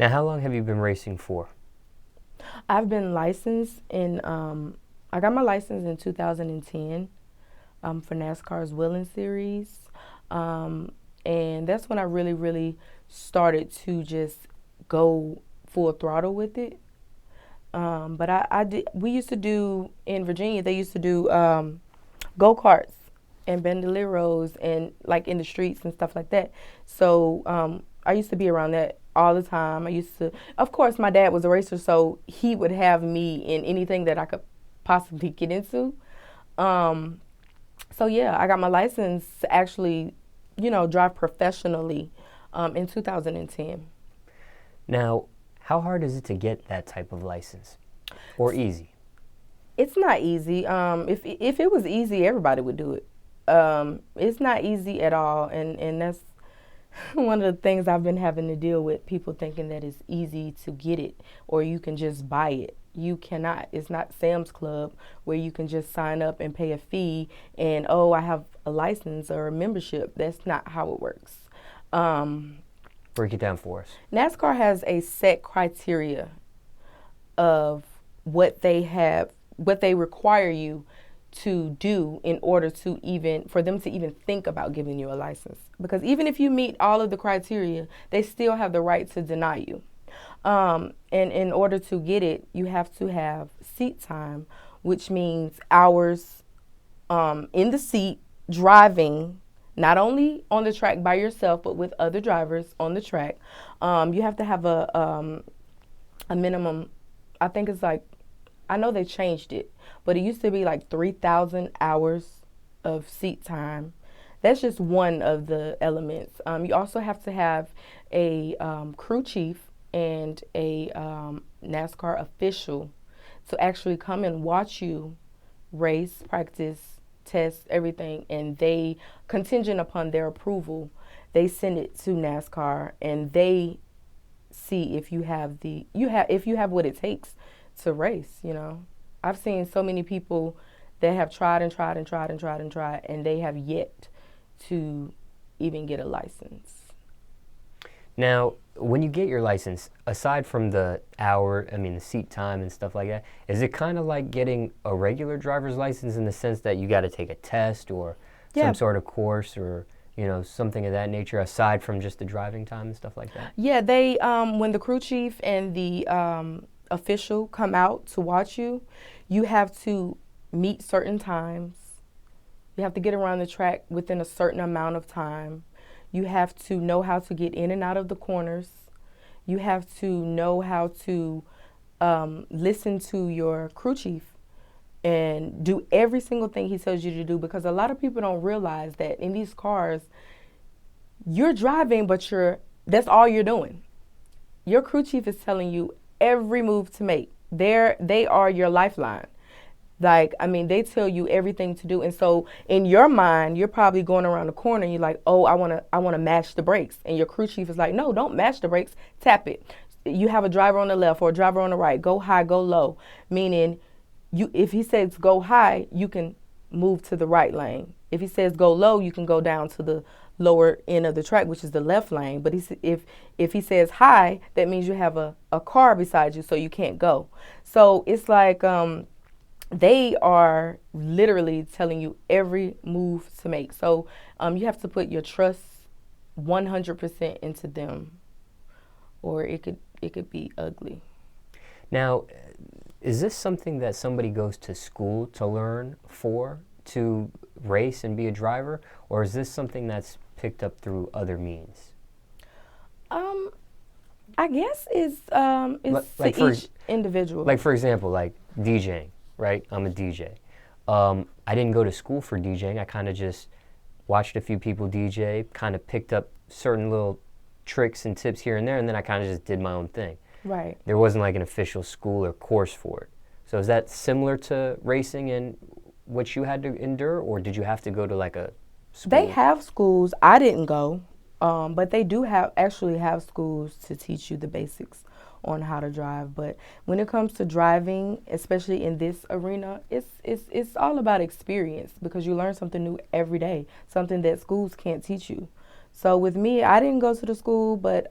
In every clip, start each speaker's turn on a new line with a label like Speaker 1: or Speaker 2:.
Speaker 1: Now, how long have you been racing for?
Speaker 2: I've been licensed I got my license in 2010 for NASCAR's Willing Series. Um, and that's when I really, really started to just go full throttle with it. But I did, we used to do, in Virginia, they used to do go-karts and bandoleros and like in the streets and stuff like that. So I used to be around that all the time. I used to, of course, my dad was a racer, so he would have me in anything that I could possibly get into. Um, so yeah, I got my license to actually, drive professionally in 2010.
Speaker 1: Now, how hard is it to get that type of license? Or easy?
Speaker 2: It's not easy. If it was easy, everybody would do it. It's not easy at all, and that's one of the things I've been having to deal with. People thinking that it's easy to get it, or you can just buy it. You cannot. It's not Sam's Club where you can just sign up and pay a fee and, oh, I have a license or a membership. That's not how it works. Um,
Speaker 1: Break it down for us.
Speaker 2: NASCAR has a set criteria of what they require you to do in order to even for them to even think about giving you a license. Because even if you meet all of the criteria, they still have the right to deny you. And in order to get it, you have to have seat time, which means hours in the seat driving, not only on the track by yourself, but with other drivers on the track. You have to have a minimum. I think it's like, I know they changed it, but it used to be like 3,000 hours of seat time. That's just one of the elements. You also have to have a crew chief and a NASCAR official to actually come and watch you race, practice, test, everything, and they, contingent upon their approval, they send it to NASCAR and they see if you have if you have what it takes to race. I've seen so many people that have tried and tried and tried and tried and tried, and they have yet to even get a license.
Speaker 1: Now, when you get your license, aside from the seat time and stuff like that, is it kind of like getting a regular driver's license in the sense that you got to take a test or
Speaker 2: Yeah,
Speaker 1: some sort of course or, something of that nature aside from just the driving time and stuff like that?
Speaker 2: yeah. They when the crew chief and the official come out to watch you, you have to meet certain times. You have to get around the track within a certain amount of time. You have to know how to get in and out of the corners. You have to know how to listen to your crew chief and do every single thing he tells you to do, because a lot of people don't realize that in these cars, you're driving, but that's all you're doing. Your crew chief is telling you every move to make. They are your lifeline. Like, I mean, they tell you everything to do. And so in your mind, you're probably going around the corner and you're like, oh, I wanna mash the brakes. And your crew chief is like, no, don't mash the brakes, tap it. You have a driver on the left or a driver on the right, go high, go low. Meaning if he says go high, you can move to the right lane. If he says go low, you can go down to the lower end of the track, which is the left lane. But if he says high, that means you have a car beside you, so you can't go. So it's like they are literally telling you every move to make. So you have to put your trust 100% into them, or it could be ugly.
Speaker 1: Now, is this something that somebody goes to school to learn to race and be a driver, or is this something that's picked up through other means?
Speaker 2: Um, I guess it's
Speaker 1: Like
Speaker 2: to
Speaker 1: for
Speaker 2: each individual.
Speaker 1: like for example, like DJing, right? I'm a DJ. I didn't go to school for DJing. I kind of just watched a few people DJ, kind of picked up certain little tricks and tips here and there, and then I kind of just did my own thing.
Speaker 2: Right.
Speaker 1: There wasn't like an official school or course for it. So is that similar to racing and what you had to endure, or did you have to go to like a
Speaker 2: They
Speaker 1: school?
Speaker 2: have schools. I didn't go, but they do have schools to teach you the basics on how to drive. But when it comes to driving, especially in this arena, it's all about experience, because you learn something new every day, something that schools can't teach you. So with me, I didn't go to the school, but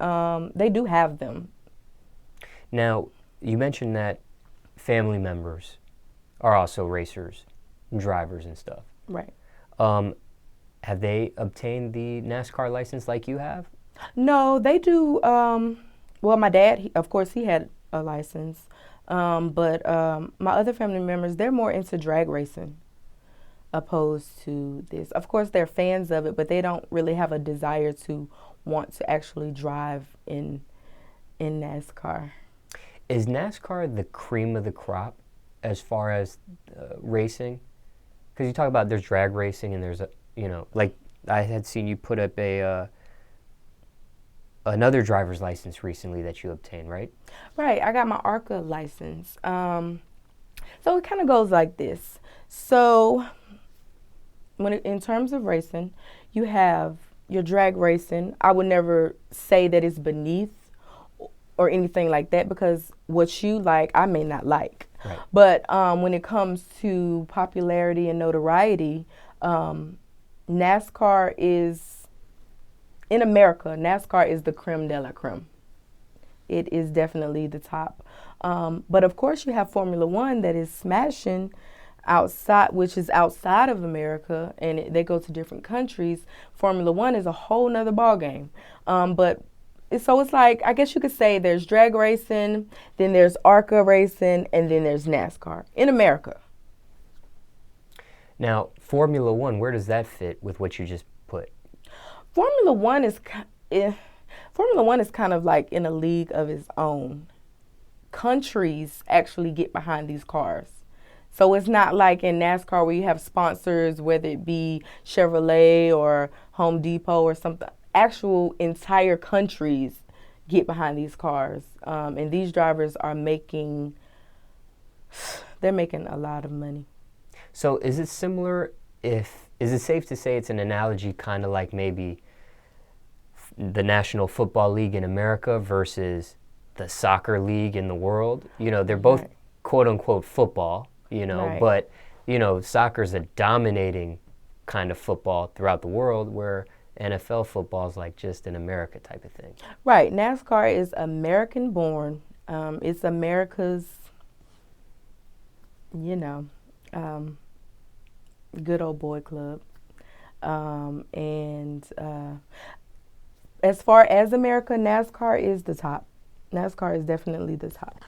Speaker 2: they do have them.
Speaker 1: Now, you mentioned that family members are also racers and drivers and stuff.
Speaker 2: Right.
Speaker 1: Um, have they obtained the NASCAR license like you have?
Speaker 2: No, they do. Well, my dad, of course, he had a license. But my other family members, they're more into drag racing opposed to this. Of course, they're fans of it, but they don't really have a desire to want to actually drive in NASCAR.
Speaker 1: Is NASCAR the cream of the crop as far as racing? Because you talk about there's drag racing and there's like I had seen you put up a another driver's license recently that you obtained, right?
Speaker 2: Right. I got my ARCA license. So it kind of goes like this. So in terms of racing, you have your drag racing. I would never say that it's beneath or anything like that because what you like, I may not like.
Speaker 1: Right.
Speaker 2: But when it comes to popularity and notoriety, NASCAR is, in America, NASCAR is the creme de la creme. It is definitely the top. But of course you have Formula One that is smashing outside, which is outside of America, and they go to different countries. Formula One is a whole nother ballgame. So it's like, I guess you could say there's drag racing, then there's ARCA racing, and then there's NASCAR in America.
Speaker 1: Now, Formula One, where does that fit with what you just put?
Speaker 2: Formula One is kind of like in a league of its own. Countries actually get behind these cars. So it's not like in NASCAR where you have sponsors, whether it be Chevrolet or Home Depot or something. Actual entire countries get behind these cars. And these drivers are making a lot of money.
Speaker 1: So is it similar is it safe to say it's an analogy kind of like maybe the National Football League in America versus the soccer league in the world? They're both
Speaker 2: Right.
Speaker 1: quote unquote football,
Speaker 2: Right.
Speaker 1: but soccer's a dominating kind of football throughout the world where NFL football is like just an America type of thing.
Speaker 2: Right. NASCAR is American born. It's America's, good old boy club. As far as America, NASCAR is the top. NASCAR is definitely the top.